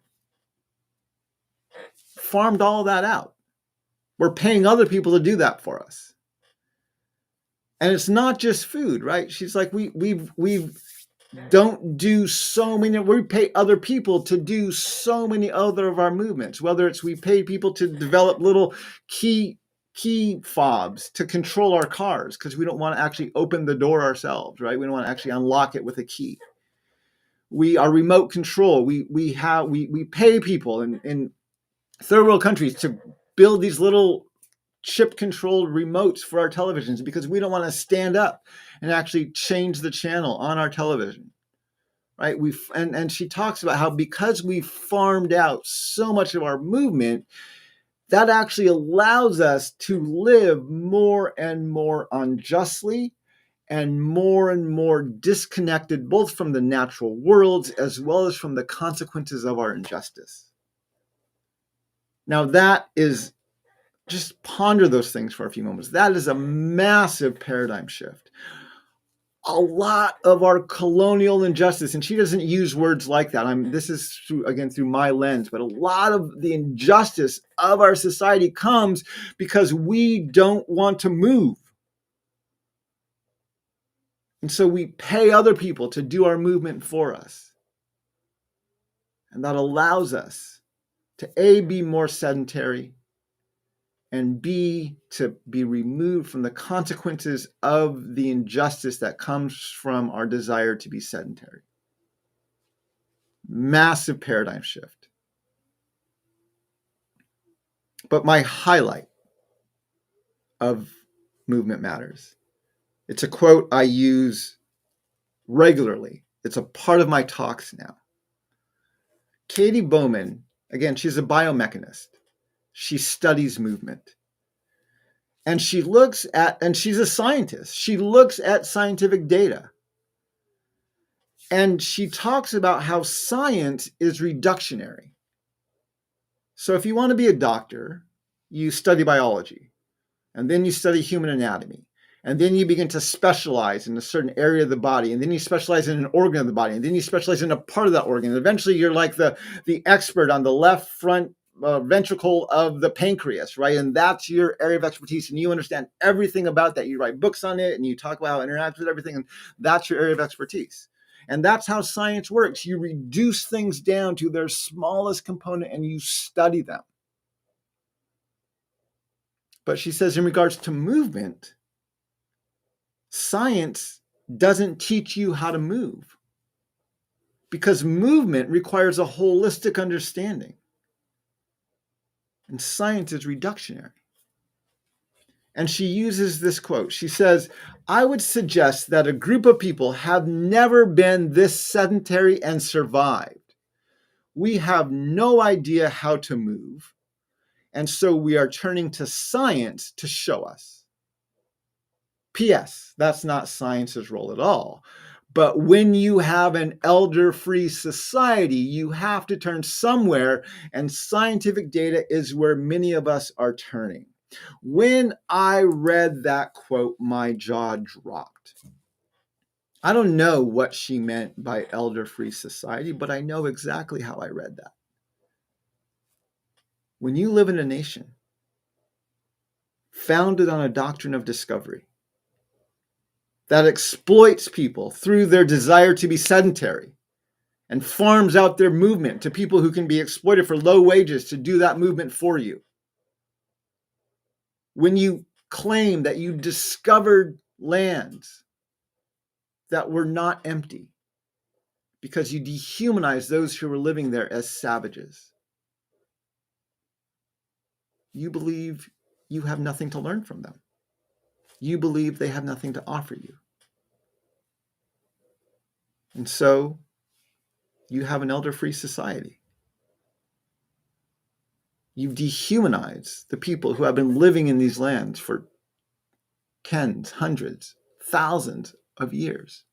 farmed all of that out. We're paying other people to do that for us. And it's not just food, right? She's like, we pay other people to do so many other of our movements, whether it's we pay people to develop little key fobs to control our cars because we don't want to actually open the door ourselves, right? We don't want to actually unlock it with a key. We are remote control. We pay people in third world countries to build these little chip controlled remotes for our televisions because we don't want to stand up and actually change the channel on our television, right? And she talks about how because we farmed out so much of our movement, that actually allows us to live more and more unjustly and more disconnected, both from the natural worlds as well as from the consequences of our injustice. Now that is, just ponder those things for a few moments. That is a massive paradigm shift. A lot of our colonial injustice, and she doesn't use words like that. This is through my lens, but a lot of the injustice of our society comes because we don't want to move. And so we pay other people to do our movement for us. And that allows us to A, be more sedentary, and B, to be removed from the consequences of the injustice that comes from our desire to be sedentary. Massive paradigm shift. But my highlight of Movement Matters, it's a quote I use regularly. It's a part of my talks now. Katie Bowman, again, she's a biomechanist. She studies movement. And she's a scientist. She looks at scientific data. And she talks about how science is reductionary. So if you want to be a doctor, you study biology, and then you study human anatomy, and then you begin to specialize in a certain area of the body, and then you specialize in an organ of the body, and then you specialize in a part of that organ. And eventually you're like the expert on the left front ventricle of the pancreas, right? And that's your area of expertise, and you understand everything about that. You write books on it, and you talk about how it interacts with everything, and that's your area of expertise. And that's how science works. You reduce things down to their smallest component, and you study them. But she says in regards to movement, science doesn't teach you how to move because movement requires a holistic understanding. And science is reductionary. And she uses this quote. She says, I would suggest that a group of people have never been this sedentary and survived. We have no idea how to move. And so we are turning to science to show us. P.S. That's not science's role at all. But when you have an elder-free society, you have to turn somewhere, and scientific data is where many of us are turning. When I read that quote, my jaw dropped. I don't know what she meant by elder-free society, but I know exactly how I read that. When you live in a nation founded on a doctrine of discovery that exploits people through their desire to be sedentary and farms out their movement to people who can be exploited for low wages to do that movement for you. When you claim that you discovered lands that were not empty because you dehumanized those who were living there as savages, you believe you have nothing to learn from them. You believe they have nothing to offer you. And so you have an elder-free society. You've dehumanized the people who have been living in these lands for tens, hundreds, thousands of years.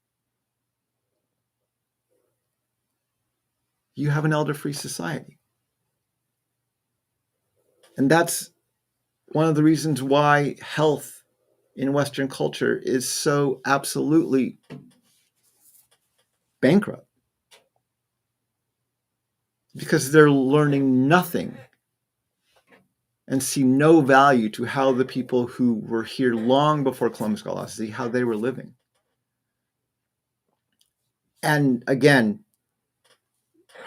You have an elder-free society. And that's one of the reasons why health in Western culture is so absolutely bankrupt. Because they're learning nothing and see no value to how the people who were here long before Columbus got lost, see how they were living. And again,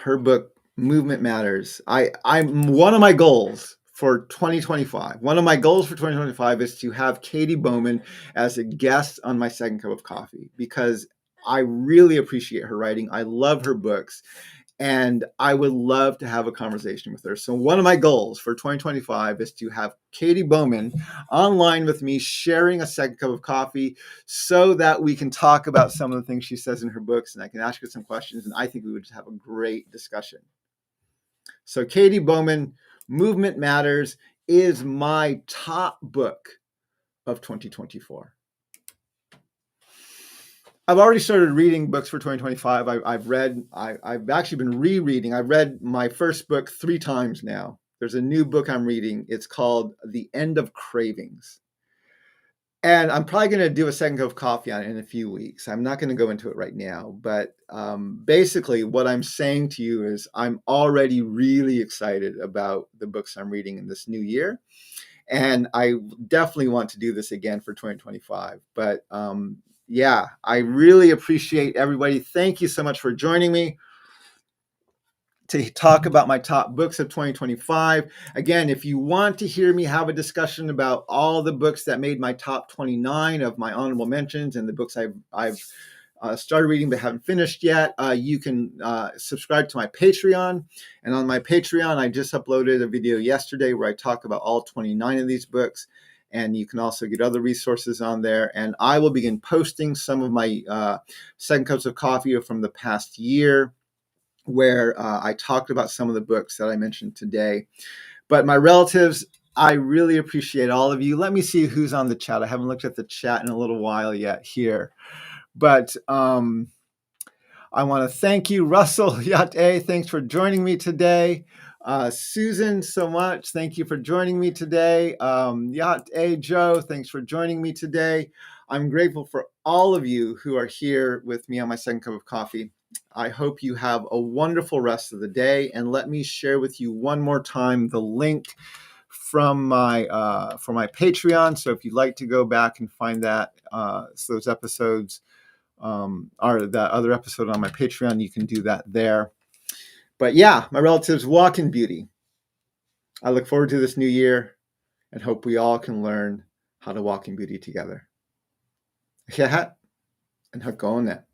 her book, Movement Matters. I'm one of my goals for 2025. One of my goals for 2025 is to have Katie Bowman as a guest on my second cup of coffee, because I really appreciate her writing. I love her books. And I would love to have a conversation with her. So one of my goals for 2025 is to have Katie Bowman online with me, sharing a second cup of coffee, so that we can talk about some of the things she says in her books, and I can ask her some questions, and I think we would just have a great discussion. So Katie Bowman, Movement Matters, is my top book of 2024. I've already started reading books for 2025. I've actually been rereading. I've read my first book 3 times now. There's a new book I'm reading. It's called The End of Cravings. And I'm probably going to do a second cup of coffee on it in a few weeks. I'm not going to go into it right now. But basically what I'm saying to you is I'm already really excited about the books I'm reading in this new year. And I definitely want to do this again for 2025. But yeah, I really appreciate everybody. Thank you so much for joining me to talk about my top books of 2025. Again, if you want to hear me have a discussion about all the books that made my top 29 of my honorable mentions and the books I've started reading but haven't finished yet, you can subscribe to my Patreon. And on my Patreon, I just uploaded a video yesterday where I talk about all 29 of these books. And you can also get other resources on there. And I will begin posting some of my second cups of coffee from the past year, where I talked about some of the books that I mentioned today. But my relatives, I really appreciate all of you. Let me see who's on the chat. I haven't looked at the chat in a little while yet here. But I want to thank you, Russell Yate. Thanks for joining me today. Susan, so much. Thank you for joining me today. Yate Joe, thanks for joining me today. I'm grateful for all of you who are here with me on my second cup of coffee. I hope you have a wonderful rest of the day. And let me share with you one more time the link from my for my Patreon. So if you'd like to go back and find that, so those episodes, or that other episode on my Patreon, you can do that there. But yeah, my relatives, walk in beauty. I look forward to this new year and hope we all can learn how to walk in beauty together. Yeah, and hook on that.